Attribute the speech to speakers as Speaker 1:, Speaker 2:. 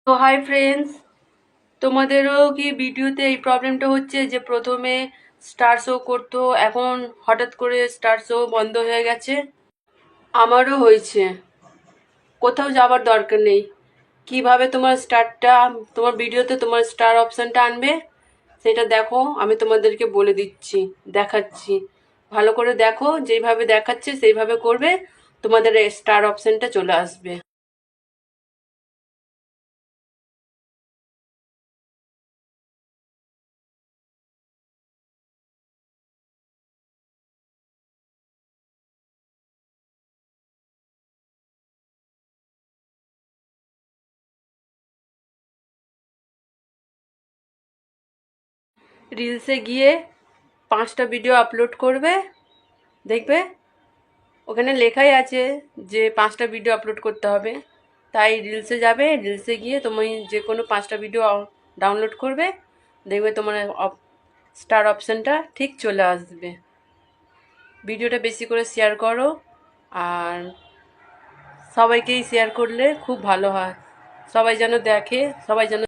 Speaker 1: তো hi friends, তোমাদেরও কি ভিডিওতে এই প্রবলেমটা হচ্ছে যে প্রথমে স্টার শো করতো, এখন হঠাৎ করে স্টার শো বন্ধ হয়ে গেছে? আমারও হয়েছে। কোথাও যাবার দরকার নেই। কিভাবে তোমার ভিডিওতে তোমার স্টার অপশনটা আনবে সেটা দেখো, আমি তোমাদেরকে বলে দিচ্ছি, দেখাচ্ছি। ভালো করে দেখো, যেইভাবে দেখাচ্ছে সেইভাবে করবে, তোমাদের স্টার অপশনটা চলে আসবে। রিলসে গিয়ে 5টা ভিডিও আপলোড করবে, দেখবে ওখানে লেখাই আছে যে 5টা ভিডিও আপলোড করতে হবে। তাই রিলসে যাবে, রিলসে গিয়ে তুমি যে কোনো 5টা ভিডিও ডাউনলোড করবে, দেখবে তোমার স্টার অপশানটা ঠিক চলে আসবে। ভিডিওটা বেশি করে শেয়ার করো, আর সবাইকেই শেয়ার করলে খুব ভালো হয়। সবাই যেন দেখে, সবাই যেন